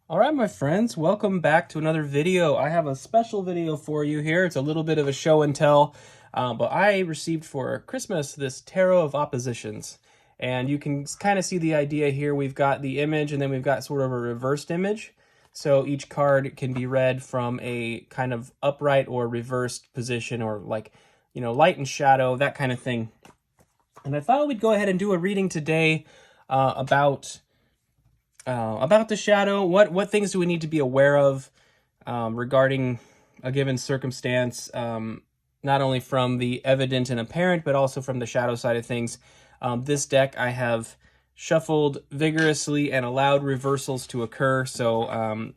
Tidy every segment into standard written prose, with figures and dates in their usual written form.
All right, my friends, welcome back to another video. I have a special video for you here. It's a little bit of a show and tell, but I received for Christmas this Tarot of Oppositions. And you can kind of see the idea here. We've got the image and then we've got sort of a reversed image. So each card can be read from a kind of upright or reversed position, or like, you know, light and shadow, that kind of thing. And I thought we'd go ahead and do a reading today about the shadow. What things do we need to be aware of regarding a given circumstance, not only from the evident and apparent, but also from the shadow side of things. This deck I have shuffled vigorously and allowed reversals to occur, so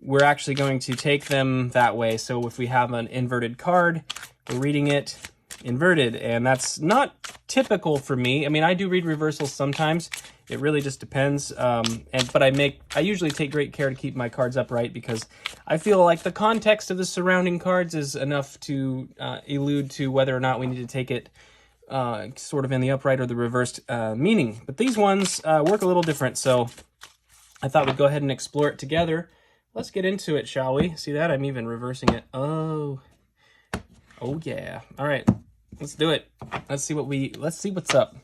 we're actually going to take them that way. So if we have an inverted card, we're reading it inverted, and that's not typical for me. I mean, I do read reversals sometimes. It really just depends. But I usually take great care to keep my cards upright, because I feel like the context of the surrounding cards is enough to allude to whether or not we need to take it sort of in the upright or the reversed meaning. But these ones work a little different, so I thought we'd go ahead and explore it together. Let's get into it, shall we? See that? I'm even reversing it. Oh yeah. All right. Let's do it. Let's see what's up.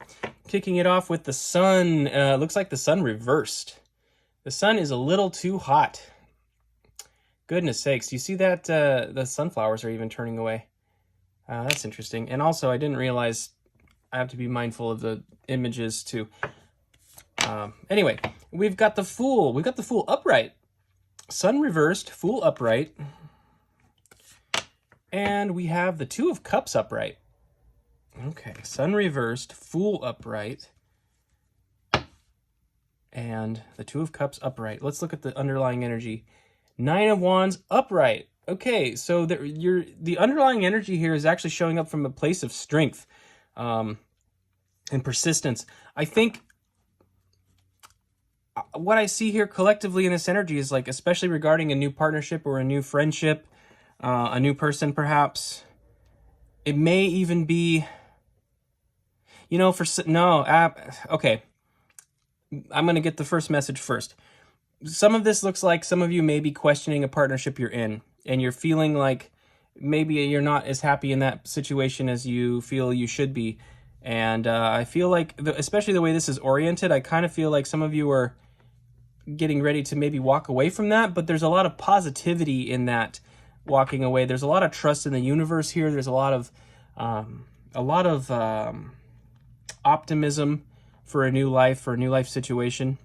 Kicking it off with the sun. Looks like the sun reversed. The sun is a little too hot. Goodness sakes. You see that the sunflowers are even turning away. That's interesting. And also, I didn't realize I have to be mindful of the images too. Anyway, we've got the Fool. We've got the Fool upright. Sun reversed, Fool upright. And we have the Two of Cups upright. Okay, Sun reversed, Fool upright, and the Two of Cups upright. Let's look at the underlying energy. Nine of Wands upright. Okay, so the underlying energy here is actually showing up from a place of strength and persistence. I think what I see here collectively in this energy is, like, especially regarding a new partnership or a new friendship, a new person perhaps. It may even be, you know, okay. I'm going to get the first message first. Some of this looks like some of you may be questioning a partnership you're in, and you're feeling like maybe you're not as happy in that situation as you feel you should be. And I feel like, especially the way this is oriented, I kind of feel like some of you are getting ready to maybe walk away from that, but there's a lot of positivity in that walking away. There's a lot of trust in the universe here. There's a lot of optimism for a new life situation.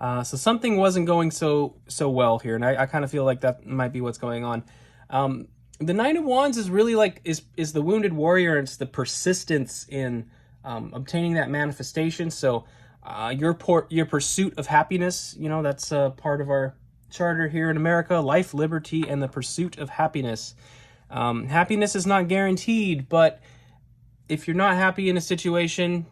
So something wasn't going so well here, and I kind of feel like that might be what's going on. The Nine of Wands is really like is the wounded warrior. It's the persistence in obtaining that manifestation. So your pursuit of happiness, you know, that's part of our charter here in America: life, liberty, and the pursuit of happiness. Happiness is not guaranteed, but if you're not happy in a situation,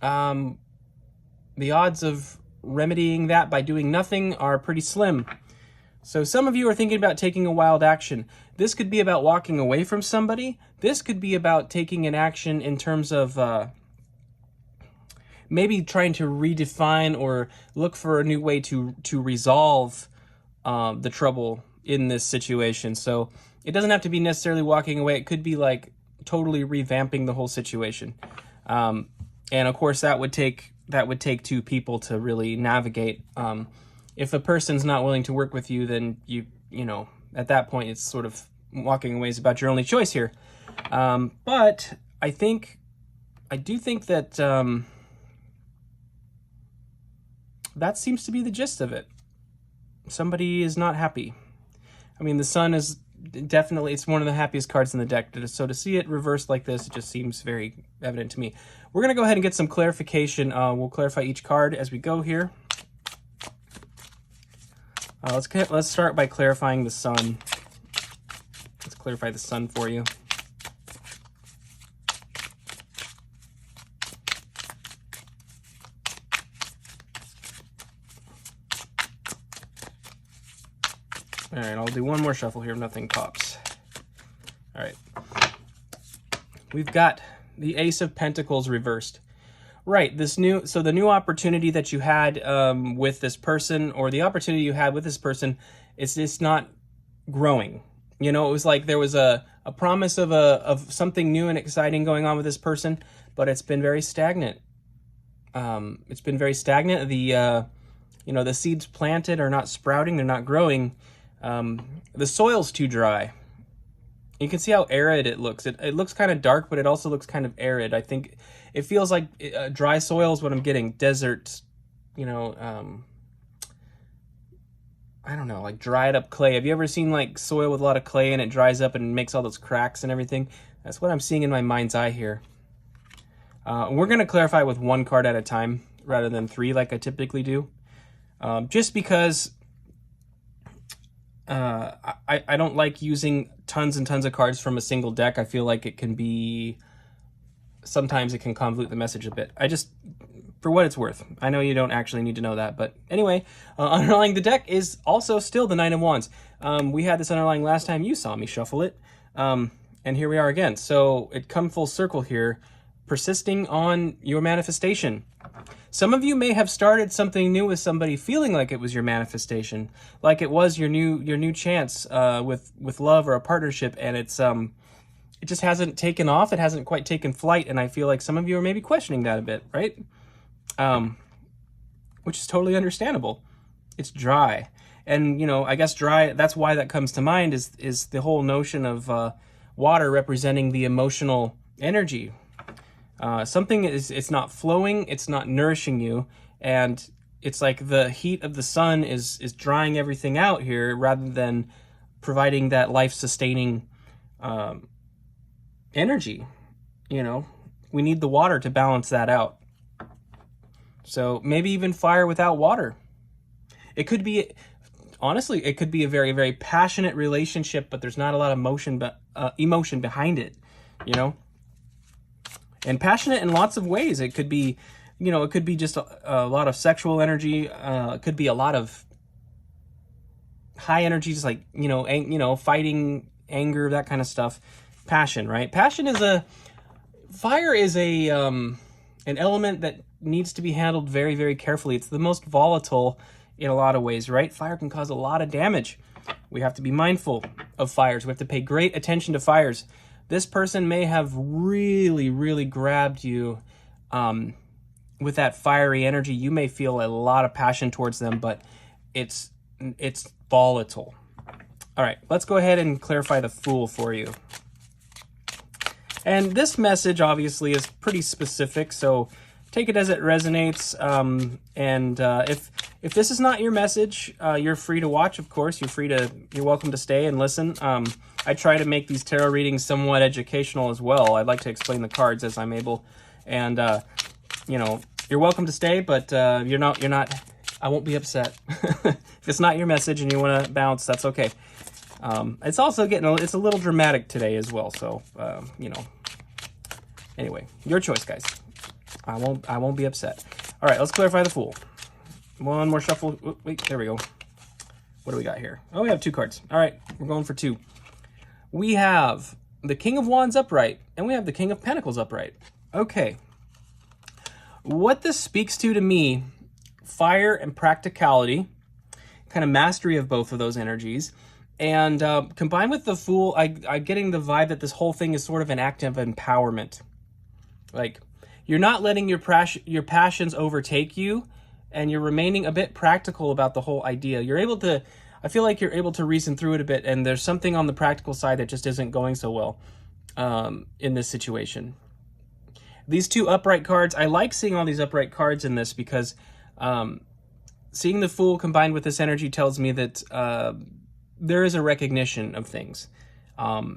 the odds of remedying that by doing nothing are pretty slim. So some of you are thinking about taking a wild action. This could be about walking away from somebody. This could be about taking an action in terms of maybe trying to redefine or look for a new way to resolve the trouble in this situation. So it doesn't have to be necessarily walking away. It could be like totally revamping the whole situation. And of course that would take two people to really navigate. If a person's not willing to work with you, then you know, at that point it's sort of walking away is about your only choice here. But I do think that that seems to be the gist of it. Somebody is not happy. I mean, the sun is definitely, it's one of the happiest cards in the deck. So to see it reversed like this, it just seems very evident to me. We're going to go ahead and get some clarification. We'll clarify each card as we go here. Let's start by clarifying the sun. Let's clarify the sun for you. All right, I'll do one more shuffle here if nothing pops. All right. We've got the Ace of Pentacles reversed. Right. So the new opportunity that you had with this person, or the opportunity you had with this person, is just not growing. You know, it was like there was a promise of something new and exciting going on with this person, but it's been very stagnant. It's been very stagnant. The seeds planted are not sprouting. They're not growing. The soil's too dry. You can see how arid it looks. It looks kind of dark, but it also looks kind of arid. I think it feels like dry soil is what I'm getting. Desert, I don't know, like dried up clay. Have you ever seen like soil with a lot of clay and it dries up and makes all those cracks and everything? That's what I'm seeing in my mind's eye here. We're going to clarify with one card at a time rather than three like I typically do. Just because I don't like using tons and tons of cards from a single deck. I feel like sometimes it can convolute the message a bit. For what it's worth. I know you don't actually need to know that, but anyway, underlying the deck is also still the Nine of Wands. We had this underlying last time you saw me shuffle it, and here we are again. So it come full circle here, persisting on your manifestation. Some of you may have started something new with somebody feeling like it was your manifestation, like it was your new chance with love or a partnership, and it just hasn't taken off. It hasn't quite taken flight, and I feel like some of you are maybe questioning that a bit, right? Which is totally understandable. It's dry. And, I guess dry, that's why that comes to mind is the whole notion of water representing the emotional energy. It's not flowing, it's not nourishing you, and it's like the heat of the sun is drying everything out here rather than providing that life-sustaining energy. We need the water to balance that out. So maybe even fire without water. It could be, honestly, it could be a very, very passionate relationship, but there's not a lot of emotion behind it, And passionate in lots of ways. It could be, it could be just a lot of sexual energy. It could be a lot of high energy, just like, fighting, anger, that kind of stuff. Passion, right? Fire is an element that needs to be handled very, very carefully. It's the most volatile in a lot of ways, right? Fire can cause a lot of damage. We have to be mindful of fires. We have to pay great attention to fires. This person may have really, really grabbed you with that fiery energy. You may feel a lot of passion towards them, but it's volatile. All right, let's go ahead and clarify the Fool for you. And this message obviously is pretty specific, so take it as it resonates. If this is not your message, you're free to watch, of course. You're welcome to stay and listen. I try to make these tarot readings somewhat educational as well. I'd like to explain the cards as I'm able. And, you're welcome to stay, but you're not, I won't be upset. If it's not your message and you want to bounce, that's okay. It's also it's a little dramatic today as well. So, anyway, your choice, guys. I won't be upset. All right, let's clarify the Fool. One more shuffle. Wait, there we go. What do we got here? Oh, we have two cards. All right, we're going for two. We have the King of Wands upright, and we have the King of Pentacles upright. Okay. What this speaks to me, fire and practicality, kind of mastery of both of those energies, and combined with the Fool, I'm getting the vibe that this whole thing is sort of an act of empowerment. Like, you're not letting your passions overtake you, and you're remaining a bit practical about the whole idea. I feel like you're able to reason through it a bit, and there's something on the practical side that just isn't going so well in this situation. These two upright cards, I like seeing all these upright cards in this because seeing the Fool combined with this energy tells me that there is a recognition of things.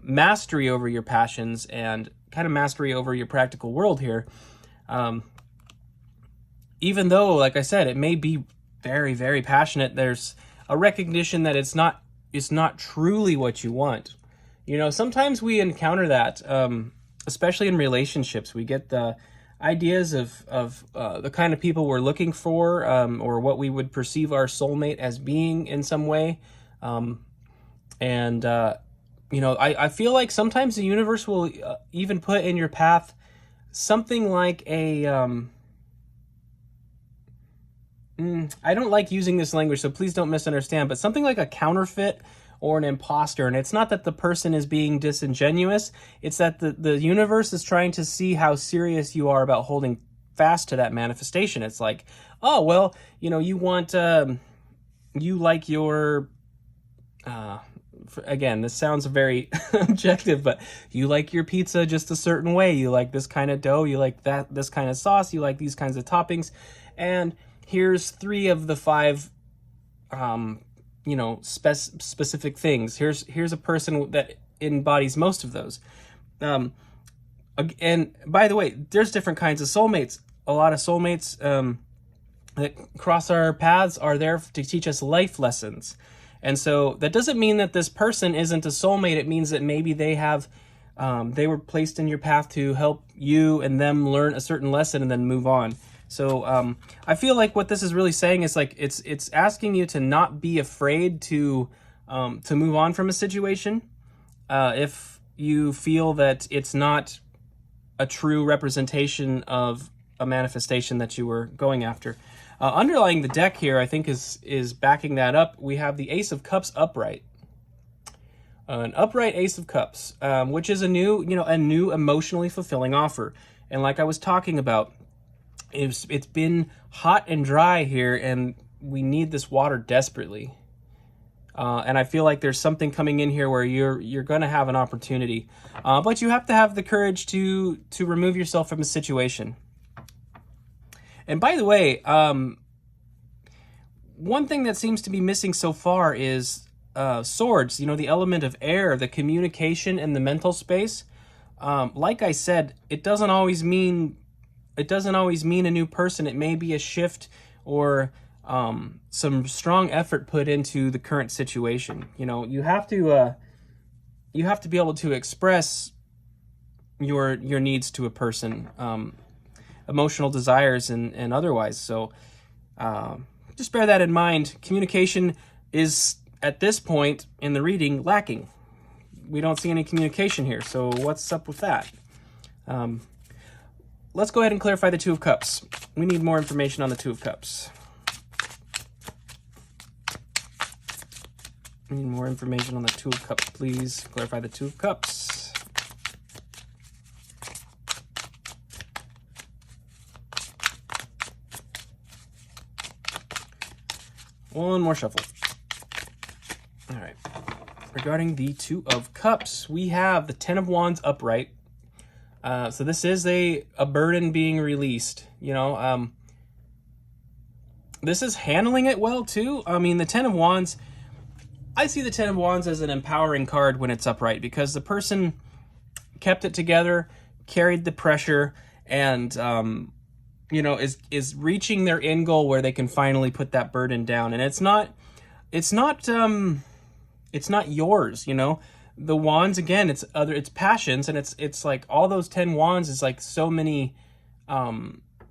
Mastery over your passions and kind of mastery over your practical world here. Even though, like I said, it may be very, very passionate, there's a recognition that it's not truly what you want. Sometimes we encounter that, especially in relationships. We get the ideas of the kind of people we're looking for, or what we would perceive our soulmate as being in some way. I feel like sometimes the universe will even put in your path something like a I don't like using this language, so please don't misunderstand, but something like a counterfeit or an imposter. And it's not that the person is being disingenuous, it's that the universe is trying to see how serious you are about holding fast to that manifestation. It's like, oh, well, you want, you like your, again, this sounds very objective, but you like your pizza just a certain way. You like this kind of dough, you like this kind of sauce, you like these kinds of toppings. And here's 3 of the 5, specific things. Here's a person that embodies most of those. And by the way, there's different kinds of soulmates. A lot of soulmates that cross our paths are there to teach us life lessons. And so that doesn't mean that this person isn't a soulmate. It means that maybe they have, they were placed in your path to help you and them learn a certain lesson and then move on. So I feel like what this is really saying is like it's asking you to not be afraid to move on from a situation if you feel that it's not a true representation of a manifestation that you were going after. Underlying the deck here, I think is backing that up. We have the Ace of Cups upright. An upright Ace of Cups, which is a new emotionally fulfilling offer. And like I was talking about, it's been hot and dry here, and we need this water desperately. And I feel like there's something coming in here where you're going to have an opportunity, but you have to have the courage to remove yourself from a situation. And by the way, one thing that seems to be missing so far is swords. The element of air, the communication, and the mental space. Like I said, it doesn't always mean a new person. It may be a shift or some strong effort put into the current situation. You have to be able to express your needs to a person, emotional desires and otherwise. So just bear that in mind. Communication is, at this point in the reading, lacking. We don't see any communication here. So what's up with that? Let's go ahead and clarify the Two of Cups. We need more information on the Two of Cups. We need more information on the Two of Cups, please. Clarify the Two of Cups. One more shuffle. All right. Regarding the Two of Cups, we have the Ten of Wands upright. So this is a burden being released. This is handling it well too. I mean, the Ten of Wands, I see the Ten of Wands as an empowering card when it's upright, because the person kept it together, carried the pressure, and is reaching their end goal where they can finally put that burden down. And it's not yours. The wands, again, it's passions, and it's like all those 10 wands is like so many,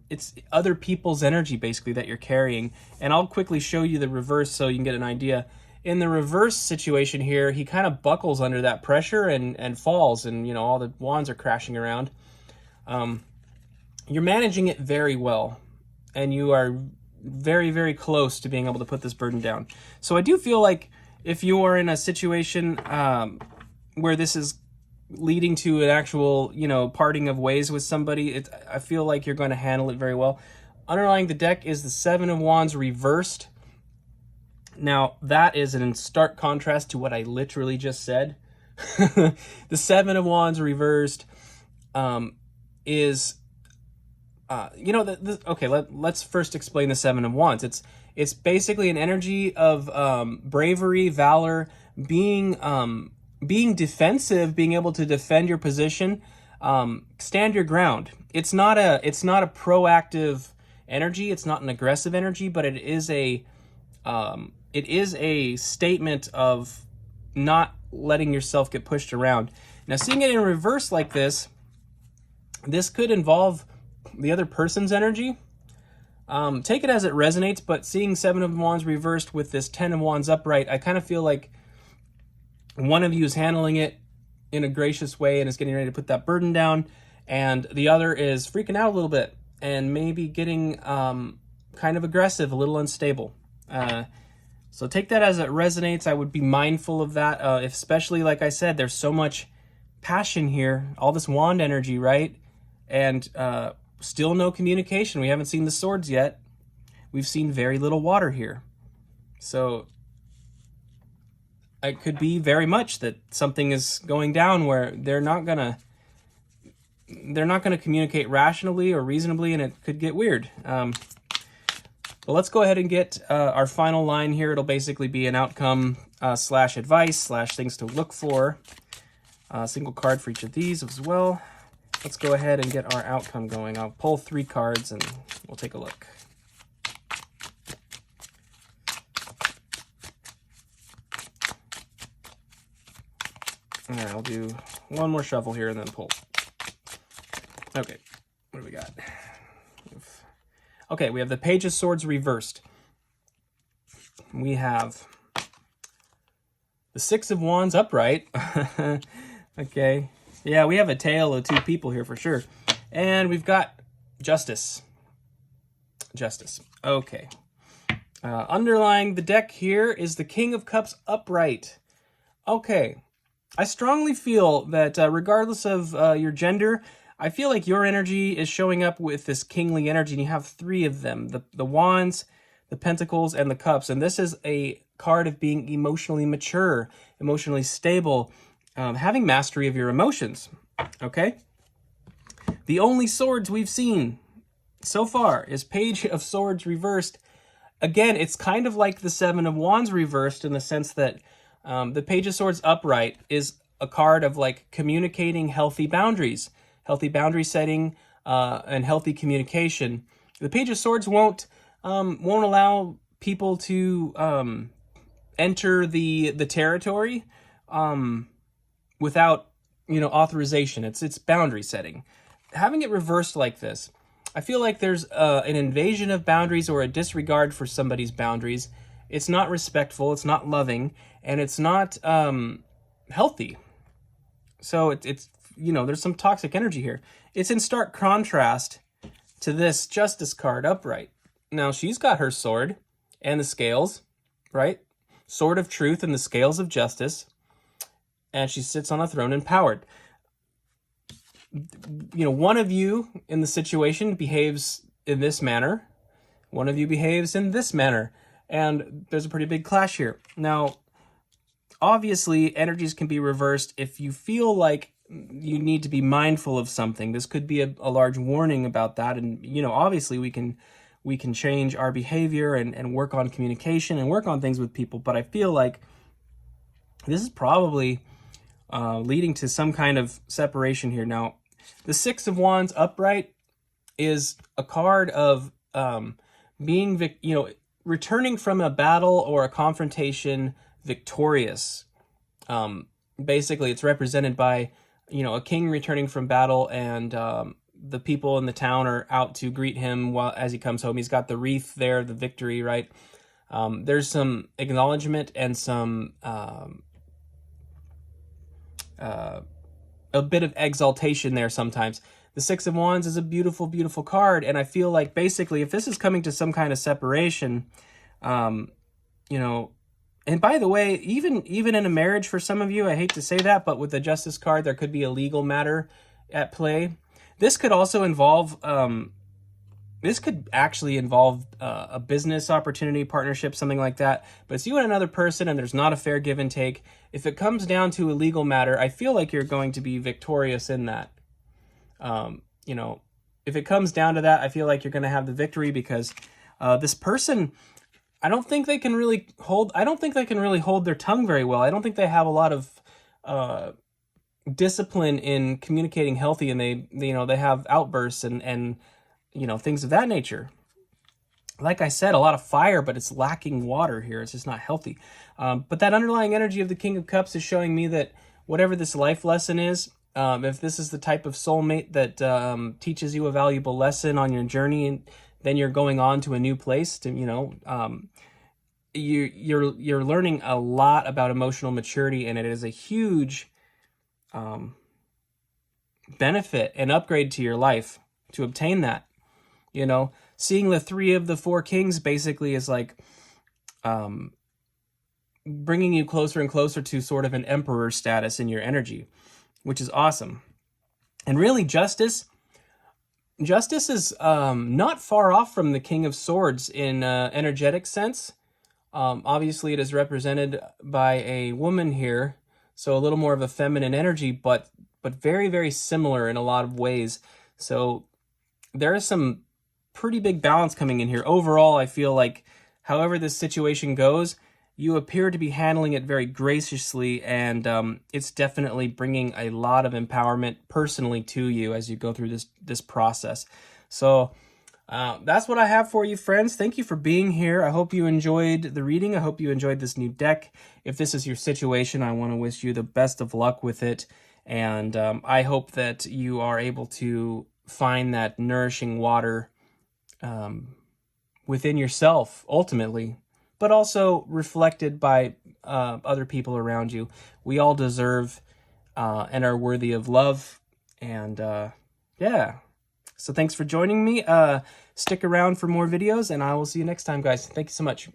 it's other people's energy basically that you're carrying. And I'll quickly show you the reverse so you can get an idea. In the reverse situation here, he kind of buckles under that pressure and falls, and all the wands are crashing around. You're managing it very well, and you are very, very close to being able to put this burden down. So I do feel like if you are in a situation where this is leading to an actual, parting of ways with somebody, I feel like you're going to handle it very well. Underlying the deck is the Seven of Wands reversed. Now, that is in stark contrast to what I literally just said. The Seven of Wands reversed is... okay, let's first explain the Seven of Wands. It's basically an energy of bravery, valor, being defensive, being able to defend your position, stand your ground. It's not a proactive energy. It's not an aggressive energy, but it is a statement of not letting yourself get pushed around. Now, seeing it in reverse like this could involve the other person's energy. Take it as it resonates, but seeing Seven of Wands reversed with this 10 of Wands upright, I kind of feel like one of you is handling it in a gracious way and is getting ready to put that burden down, and the other is freaking out a little bit and maybe getting kind of aggressive, a little unstable. So take that as it resonates. I would be mindful of that, especially, like I said, there's so much passion here, all this wand energy, right? And still no communication. We haven't seen the swords yet. We've seen very little water here. So it could be very much that something is going down where they're not gonna communicate rationally or reasonably, and it could get weird. But let's go ahead and get our final line here. It'll basically be an outcome slash advice slash things to look for. Single card for each of these as well. Let's go ahead and get our outcome going. I'll pull 3 cards and we'll take a look. All right, I'll do one more shuffle here and then pull. Okay, what do we got? Okay, we have the Page of Swords reversed. We have the Six of Wands upright. Okay, yeah, we have a tale of 2 people here for sure. And we've got Justice. Justice, okay. Underlying the deck here is the King of Cups upright. Okay, I strongly feel that regardless of your gender, I feel like your energy is showing up with this kingly energy, and you have 3 of them, the Wands, the Pentacles, and the Cups. And this is a card of being emotionally mature, emotionally stable, having mastery of your emotions, okay? The only swords we've seen so far is Page of Swords reversed. Again, it's kind of like the Seven of Wands reversed in the sense that the Page of Swords upright is a card of like communicating healthy boundaries, healthy boundary setting, and healthy communication. The Page of Swords won't allow people to enter the territory without authorization. It's boundary setting. Having it reversed like this, I feel like there's an invasion of boundaries or a disregard for somebody's boundaries. It's not respectful, it's not loving, and it's not healthy. So it's there's some toxic energy here. It's in stark contrast to this Justice card upright. Now, she's got her sword and the scales, right? Sword of truth and the scales of justice. And she sits on a throne empowered. One of you in the situation behaves in this manner. One of you behaves in this manner. And there's a pretty big clash here. Now, obviously, energies can be reversed if you feel like you need to be mindful of something. This could be a large warning about that. And, obviously we can change our behavior and work on communication and work on things with people. But I feel like this is probably leading to some kind of separation here. Now, the Six of Wands upright is a card of being, returning from a battle or a confrontation victorious. Basically, it's represented by, a king returning from battle, and the people in the town are out to greet him as he comes home. He's got the wreath there, the victory, right? There's some acknowledgement and some a bit of exaltation there sometimes. The Six of Wands is a beautiful, beautiful card, and I feel like basically if this is coming to some kind of separation, and by the way, even in a marriage for some of you, I hate to say that, but with the Justice card, there could be a legal matter at play. This could also involve, this could actually involve a business opportunity, partnership, something like that. But it's you and another person, and there's not a fair give and take. If it comes down to a legal matter, I feel like you're going to be victorious in that. If it comes down to that, I feel like you're going to have the victory because this person, I don't think they can really hold their tongue very well. I don't think they have a lot of discipline in communicating healthy, and they have outbursts and things of that nature. Like I said, a lot of fire, but it's lacking water here. It's just not healthy. But that underlying energy of the King of Cups is showing me that whatever this life lesson is, if this is the type of soulmate that teaches you a valuable lesson on your journey, and then you're going on to a new place to, you're learning a lot about emotional maturity, and it is a huge benefit and upgrade to your life to obtain that. seeing the 3 of the 4 kings basically is like bringing you closer and closer to sort of an emperor status in your energy, which is awesome. And really, Justice is not far off from the King of Swords in energetic sense. Obviously, it is represented by a woman here, so a little more of a feminine energy, but very, very similar in a lot of ways. So there is some pretty big balance coming in here. Overall, I feel like however this situation goes, you appear to be handling it very graciously, and it's definitely bringing a lot of empowerment personally to you as you go through this process. So that's what I have for you, friends. Thank you for being here. I hope you enjoyed the reading. I hope you enjoyed this new deck. If this is your situation, I want to wish you the best of luck with it, and I hope that you are able to find that nourishing water within yourself, ultimately, but also reflected by other people around you. We all deserve and are worthy of love. And yeah, so thanks for joining me. Stick around for more videos, and I will see you next time, guys. Thank you so much.